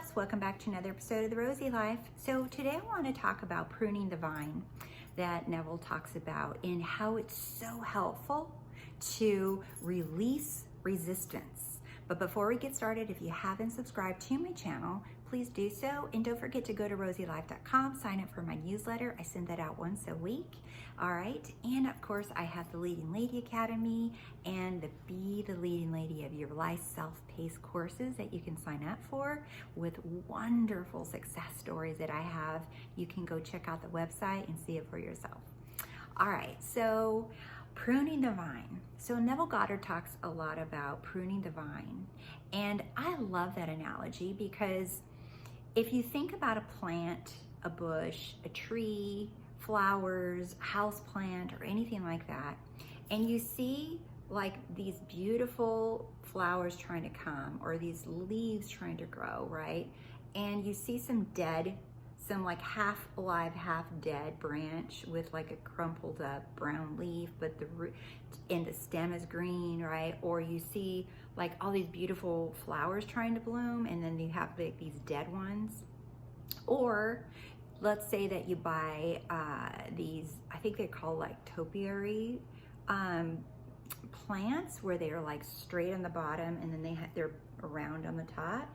loves, welcome back to another episode of The Rosey Life. So today I want to talk about pruning the vine that Neville talks about and how it's so helpful to release resistance. But before we get started, if you haven't subscribed to my channel, please do so. And don't forget to go to RoseyLife.com, sign up for my newsletter. I send that out once a week. All right. And of course, I have the Leading Lady Academy and the Be the Leading Lady of Your Life self-paced courses that you can sign up for with wonderful success stories that I have. You can go check out the website and see it for yourself. All right. So pruning the vine. So Neville Goddard talks a lot about pruning the vine. And I love that analogy because if you think about a plant, a bush, a tree, flowers, house plant, or anything like that, and you see like these beautiful flowers trying to come or these leaves trying to grow, right? And you see some like half alive, half dead branch with like a crumpled up brown leaf, but the root and the stem is green, right? Or you see like all these beautiful flowers trying to bloom and then you have like these dead ones. Or let's say that you buy these, I think they're called like topiary plants where they are like straight on the bottom and then they're round on the top.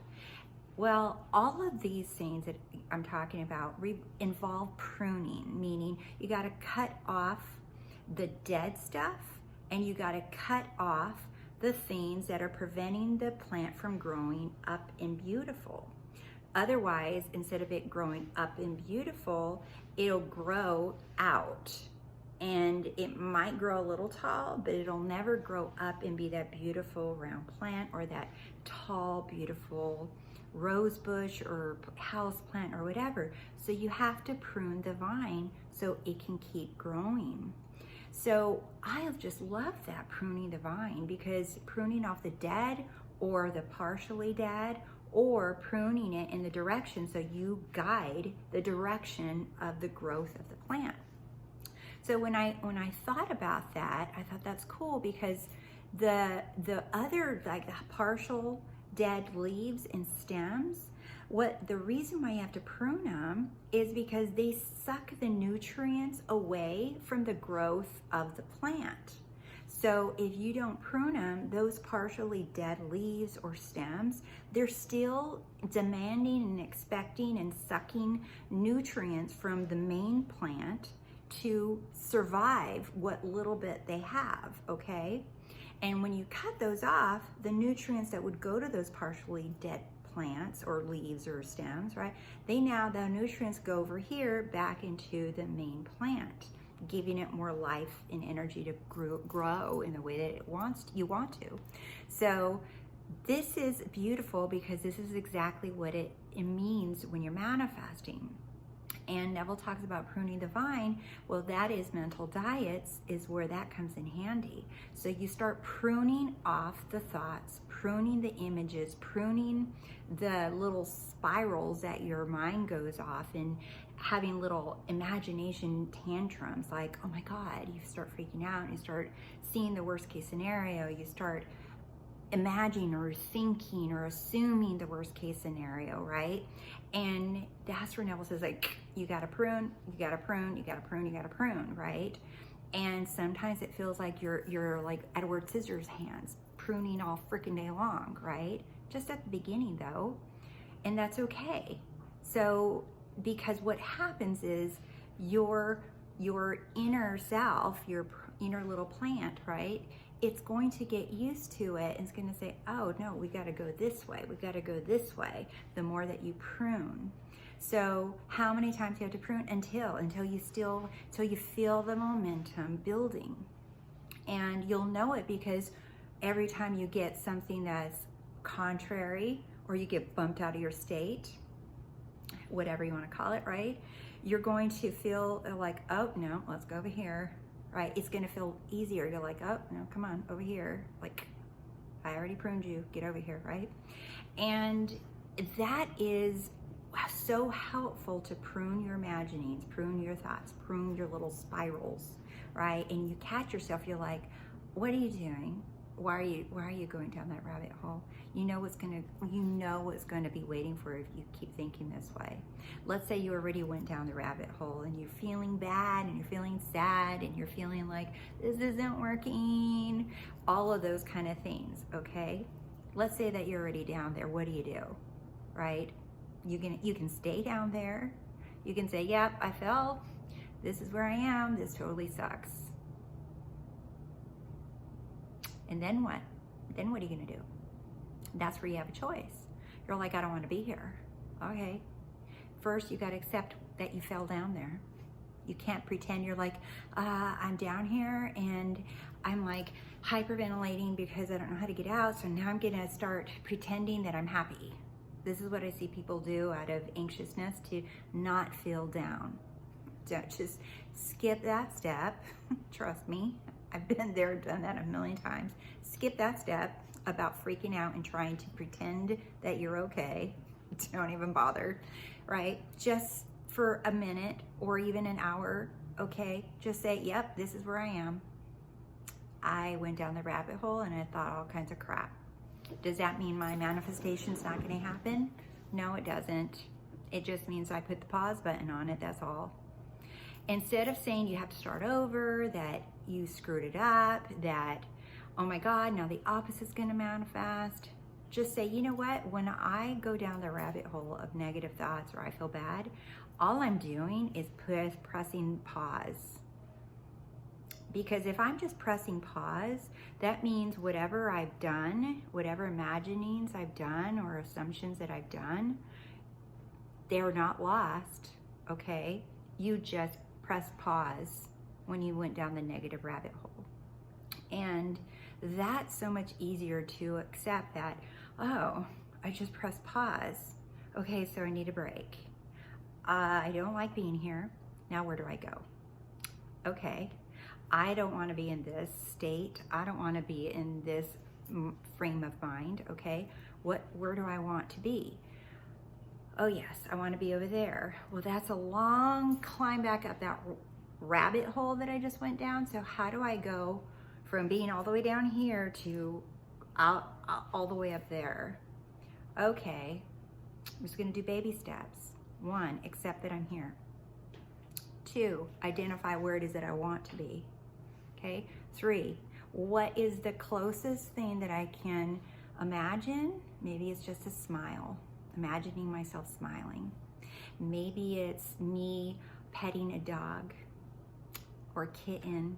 Well, all of these things that I'm talking about involve pruning, meaning you got to cut off the dead stuff and you got to cut off the things that are preventing the plant from growing up and beautiful. Otherwise, instead of it growing up and beautiful, it'll grow out. And it might grow a little tall, but it'll never grow up and be that beautiful round plant or that tall, beautiful rose bush or house plant or whatever. So you have to prune the vine so it can keep growing. So I just love that, pruning the vine, because pruning off the dead or the partially dead, or pruning it in the direction so you guide the direction of the growth of the plant. So when I thought about that, I thought that's cool because the other, like the partial dead leaves and stems, the reason why you have to prune them is because they suck the nutrients away from the growth of the plant. So if you don't prune them, those partially dead leaves or stems, they're still demanding and expecting and sucking nutrients from the main plant to survive what little bit they have, okay? And when you cut those off, the nutrients that would go to those partially dead plants or leaves or stems, right? The nutrients go over here back into the main plant, giving it more life and energy to grow in the way that you want to. So this is beautiful because this is exactly what it means when you're manifesting. And Neville talks about pruning the vine. Well, that is mental diets is where that comes in handy. So you start pruning off the thoughts, pruning the images, pruning the little spirals that your mind goes off and having little imagination tantrums like, oh my God, you start freaking out and you start seeing the worst case scenario. You start imagining or thinking or assuming the worst case scenario, right? And that's where Neville says, like, you gotta prune, you gotta prune, you gotta prune, you gotta prune, right? And sometimes it feels like you're like Edward Scissorhands hands, pruning all freaking day long, right? Just at the beginning though, and that's okay. So, because what happens is your inner self, your inner little plant, right? It's going to get used to it and it's going to say, oh no, we got to go this way. We got to go this way. The more that you prune. So how many times do you have to prune? Until you feel the momentum building. And you'll know it because every time you get something that's contrary or you get bumped out of your state, whatever you want to call it, right? You're going to feel like, oh no, let's go over here. Right? It's going to feel easier. You're like, oh, no, come on, over here. Like, I already pruned you. Get over here, right? And that is so helpful to prune your imaginings, prune your thoughts, prune your little spirals, right? And you catch yourself, you're like, what are you doing? Why are you going down that rabbit hole? You know what's going to be waiting for you if you keep thinking this way. Let's say you already went down the rabbit hole and you're feeling bad and you're feeling sad and you're feeling like this isn't working, all of those kind of things, okay? Let's say that you're already down there. What do? Right? You can stay down there. You can say, yep, I fell. This is where I am. This totally sucks. And then what? Then what are you gonna do? That's where you have a choice. You're like, I don't want to be here. Okay. First, you got to accept that you fell down there. You can't pretend you're like, I'm down here and I'm like hyperventilating because I don't know how to get out. So now I'm gonna start pretending that I'm happy. This is what I see people do out of anxiousness to not feel down. Don't just skip that step. Trust me. I've been there, done that a million times. Skip that step about freaking out and trying to pretend that you're okay. Don't even bother, right? Just for a minute or even an hour, okay? Just say, yep, this is where I am. I went down the rabbit hole and I thought all kinds of crap. Does that mean my manifestation's not gonna happen? No, it doesn't. It just means I put the pause button on it, that's all. Instead of saying you have to start over, that you screwed it up, that, oh my God, now the opposite's gonna manifest, just say, you know what, when I go down the rabbit hole of negative thoughts or I feel bad, all I'm doing is pressing pause. Because if I'm just pressing pause, that means whatever I've done, whatever imaginings I've done or assumptions that I've done, they're not lost, okay? You just press pause when you went down the negative rabbit hole. And that's so much easier to accept that, oh, I just pressed pause. Okay, so I need a break. I don't like being here. Now where do I go? Okay, I don't want to be in this state. I don't want to be in this frame of mind, okay? Where do I want to be? Oh yes, I want to be over there. Well, that's a long climb back up that rabbit hole that I just went down. So how do I go from being all the way down here to all the way up there? Okay, I'm just gonna do baby steps. 1, accept that I'm here. 2, identify where it is that I want to be. Okay, 3, what is the closest thing that I can imagine? Maybe it's just a smile. Imagining myself smiling. Maybe it's me petting a dog or kitten,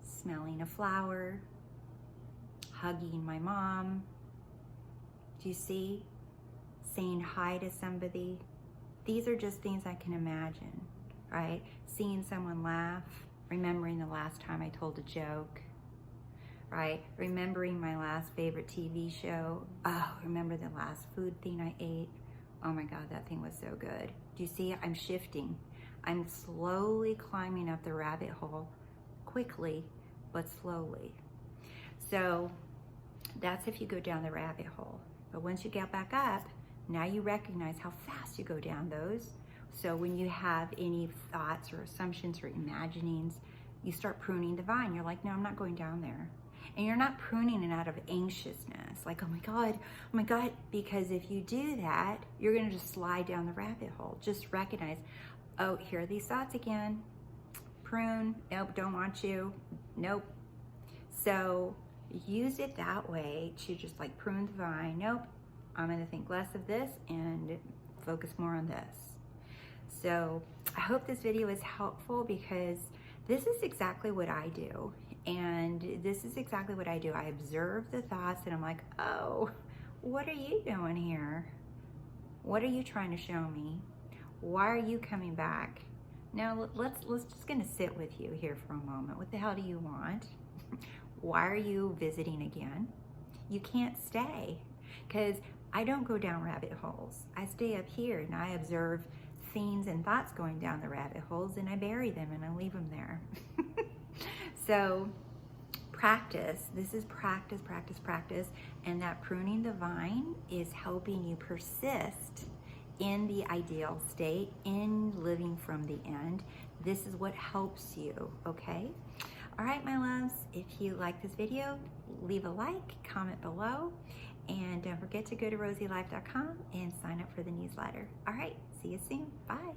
smelling a flower, hugging my mom. Do you see? Saying hi to somebody. These are just things I can imagine, right? Seeing someone laugh, remembering the last time I told a joke, right? Remembering my last favorite TV show. Oh, remember the last food thing I ate? Oh my God, that thing was so good. Do you see? I'm shifting. I'm slowly climbing up the rabbit hole, quickly, but slowly. So that's if you go down the rabbit hole. But once you get back up, now you recognize how fast you go down those. So when you have any thoughts or assumptions or imaginings, you start pruning the vine. You're like, no, I'm not going down there. And you're not pruning it out of anxiousness, like, oh my God, because if you do that, you're gonna just slide down the rabbit hole. Just recognize, oh, here are these thoughts again. Prune, nope, don't want you, nope. So use it that way to just like prune the vine. Nope, I'm gonna think less of this and focus more on this. So I hope this video is helpful because this is exactly what I do. And this is exactly what I do. I observe the thoughts and I'm like, oh, what are you doing here? What are you trying to show me? Why are you coming back? Now let's just gonna sit with you here for a moment. What the hell do you want? Why are you visiting again? You can't stay because I don't go down rabbit holes. I stay up here and I observe things and thoughts going down the rabbit holes and I bury them and I leave them there. So practice, this is practice, practice, practice. And that pruning the vine is helping you persist in the ideal state, in living from the end. This is what helps you, okay? All right, my loves, if you like this video, leave a like, comment below, and don't forget to go to RoseyLife.com and sign up for the newsletter. All right, see you soon. Bye.